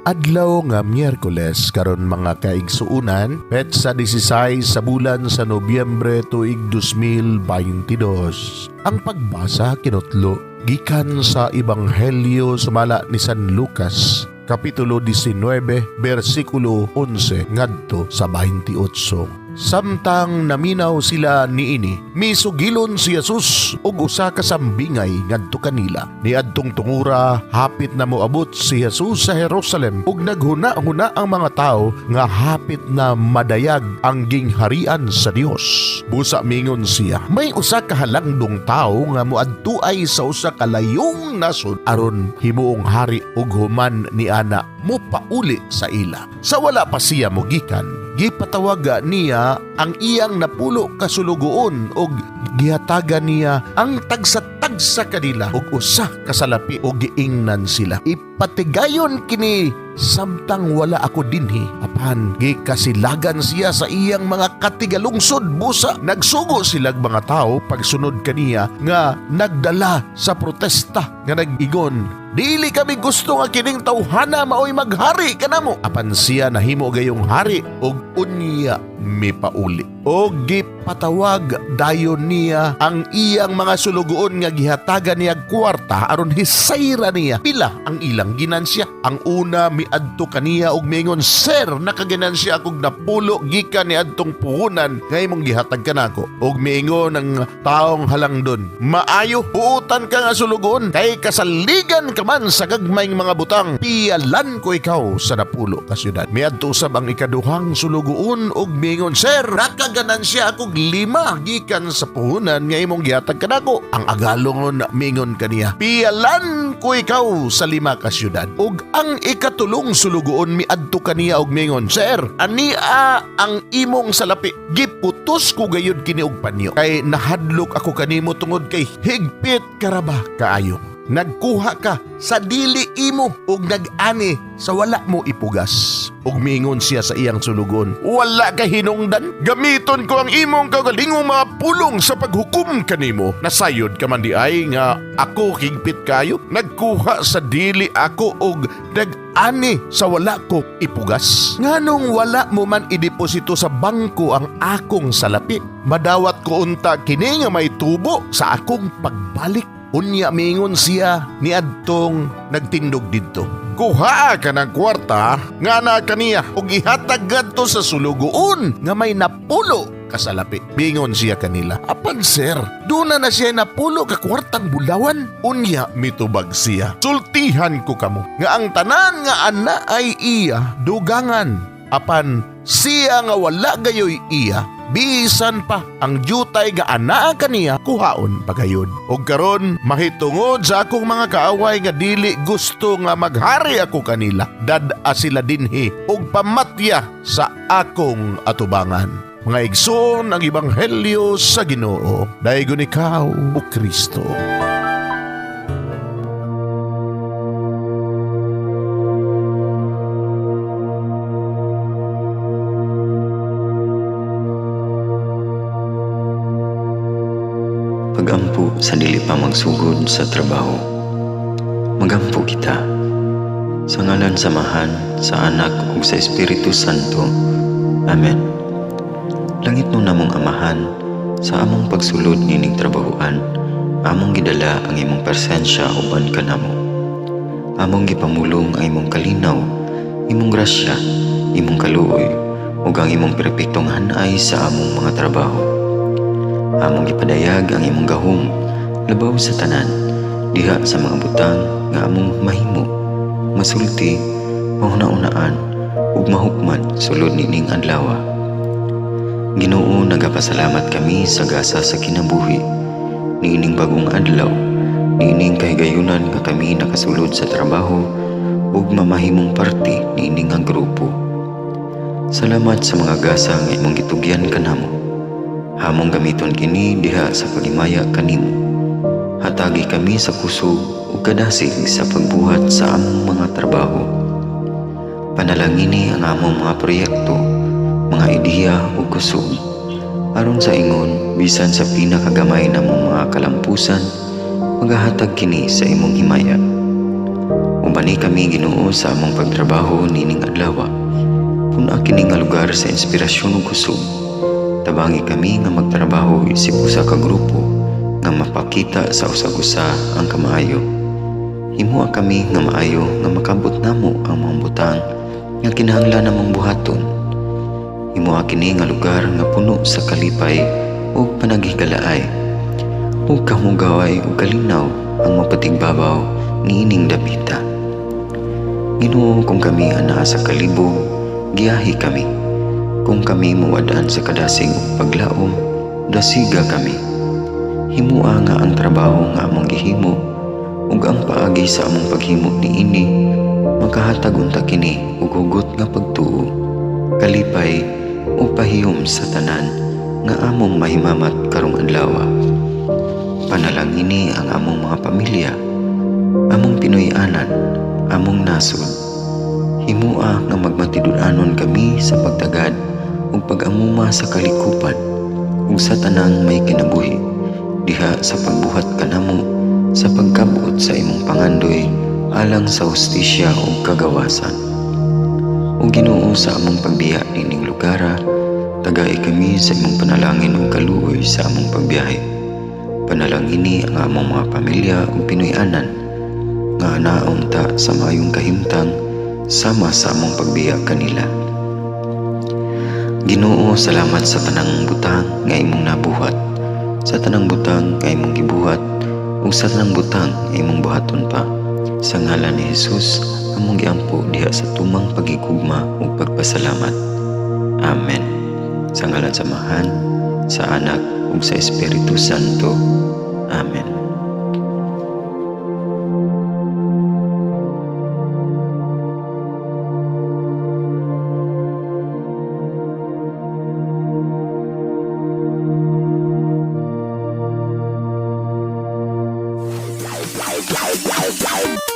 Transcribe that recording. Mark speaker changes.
Speaker 1: adlaw nga Miyerkules karon mga kaigsuunan, petsa 16 sa bulan sa Nobyembre tuig 2022. Ang pagbasa kinutlo gikan sa Ebanghelyo sumala ni San Lucas, Kapitulo 19, versikulo 11 ngadto sa 28. Samtang naminaw sila niini, misugilon si Jesus ug usa ka sambingay ngadto kanila. Niadtong tungura hapit na moabot si Jesus sa Jerusalem ug naghuna-huna ang mga tao nga hapit na madayag ang gingharian sa Dios. Busa mingon siya, may usa ka halangdong tao nga moadtuay sa usa ka layong nasod aron himuong hari ug human ni ana mo pauli sa ila. Sa wala pa siya mogikan, gipatawaga niya ang iyang napulo kasulugoon ug gihatagan niya ang tagsa-tagsa kanila ug usa ka salapi ug giingnan sila. Ipatigayon kini samtang wala ako dinhi. Apan gikasilagan siya sa iyang mga katigalungsod busa. Nagsugo silag mga tao pagsunod kaniya nga nagdala sa protesta nga nag-igon, dili kami gusto nga kining tawhana maoy maghari kanamo. Apan siya nahimo gayong hari ug unya mipauli. O gipatawag dayon niya ang iyang mga sulugoon nga gihatagan niya kwarta aron hisayra niya pila ang ilang ginansya. Ang una miadto kaniya ug mingon, "Sir, nakaginansya akog napulo gikan ni adtong puhunan nga imong gihatag kanako." Ug miingon ang taong halangdon, "Maayo, buutan ka nga sulugoon kay kasaligan ka man sa gagmayng mga butang. Piyalan ko ikaw sa napulo ka syudad." Miadto usab ang ikaduhang sulugoon ug mingon, "Sir, nakaganansya akog 5 gikan sa puhunan nga imong gihatag kanako." Ang agalongon mingon kaniya, "Piyalan ko ikaw sa 5 ka syudad." Ug ang ikatulong sulugoon miadto kaniya og mingon, "Sir, ania ang imong salapi? Giputos ko gayud kini og panyo kay nahadlok ako kanimo tungod kay higpit karaba kaayo. Nagkuha ka sa dili imo ug nag-ani sa wala mo ipugas." Ug miingon siya sa iyang sulugon, "Wala ka hinungdan? Gamiton ko ang imong kagalingong mga pulong sa paghukom kanimo. Nasayod ka man di ay nga ako higpit kayo? Nagkuha sa dili ako ug nag-ani sa wala ko ipugas. Nganong wala mo man ideposito sa bangko ang akong salapi? Madawat ko unta kini nga may tubo sa akong pagbalik." Unya mingon siya ni adtong nagtindog didto, "Kuha ka ng kwarta nga na kaniya ug ihatag ngadto sa sulugoon nga may napulo kasalapi." Mingon siya kanila, "Apan sir, duna na siya napulo ka kwartang bulawan." Unya mitubag siya, "Sultihan ko kamo nga ang tanan nga ana ay iya dugangan. Apan siya nga wala gayoy iya, bisan pa ang jutay nga anaa kaniya kuhaon pagayod. Og karon mahitungod sa akong mga kaaway nga dili gusto nga maghari ako kanila, dad-a sila dinhi og pamatya sa akong atubangan." Mga igsoon ang Ebanghelyo sa Ginoo. Daygon ikaw, O Kristo.
Speaker 2: Magampo sa dili pa magsugod sa trabaho. Magampo kita. Sa ngalan samahan, sa Anak ug sa Espiritu Santo. Amen. Langit mo namong Amahan, sa among pagsulod nining trabahoan, among gidala ang imong presensya uban kanamo. Among gipamulong ang imong kalinaw, imong grasya, imong kaluoy, ug ang imong perpektong hanay sa among mga trabaho. Among gipadayag ang imong gahom labaw sa tanan diha sa mga butang nga among mahimo, masulti, mahuna-unaan ug mahukman sulod nining adlaw. Ginoo, nagapasalamat kami sa gasa sa kinabuhi niining bagong adlaw, niining kahigayunan nga kami nakasulod sa trabaho ug mamahimong parte niining nga grupo. Salamat sa mga gasa nga imong gitugyan kanamo. Hamong gamiton kini diha sa pagimaya kanimo. Hatagi kami sa kusog ug kadasig sa pagbuhat sa among mga trabaho. Panalangini ang among mga proyekto, mga ideya ug kusog. Aron sa ingon, bisan sa pinakagamay namong mga kalampusan, magahatag kini sa imong himaya. Mabani kami Ginoo sa among pagtrabaho nining adlaw. Kung kini nga lugar sa inspirasyon ug kusog, tabangi kami nga magtrabaho isip usa ka grupo nga mapakita sa usag-usa ang kamaayo. Himuha kami nga maayo nga makabot namo ang mga butang nga kinahanglan namong buhaton. Himuha kini nga lugar nga puno sa kalipay ug panaghigalaay, ug kamugaway ug kalinaw ang mapatigbabaw niining dapita. Ginoo, kung kami anaa sa kalibog, giyahi kami. Kung kami muwadaan sa kadasig ug paglaom, dasiga kami. Himua nga ang trabaho nga among gihimo ug ang paagi sa among paghimo niini makahatag unta kini og hugot nga pagtuo, kalipay ug pahiyom sa tanan nga among mahimamat karong adlaw. Panalangini ang among mga pamilya, among Pinoy-anan, among nasod. Himua nga magmatidud-anon kami sa pagtagad ug pag-amuma sa kalikupan ug sa tanang may kinabuhi diha sa pagbuhat kanamo sa pagkabuot sa imong pangandoy alang sa hustisya ug kagawasan. O Ginoo, sa among pagbiya nining lugara, tagay kami sa imong panalangin ug kaluoy sa among pagbiyahe. Panalangini ang among mga pamilya ug Pinoy-anan nga anaon ta sa mayong kahimtang sama sa among pagbiya kanila. Ginoo, salamat sa tanang butang nga imong nabuhat, sa tanang butang nga imong gibuhat ug sa tanang butang nga imong buhaton pa. Sa ngalan ni Jesus, among giampo diha sa tumang pagigugma ug pagpasalamat. Amen. Sa ngalan sa Amahan, sa Anak ug sa Espiritu Santo. Amen.
Speaker 3: Live.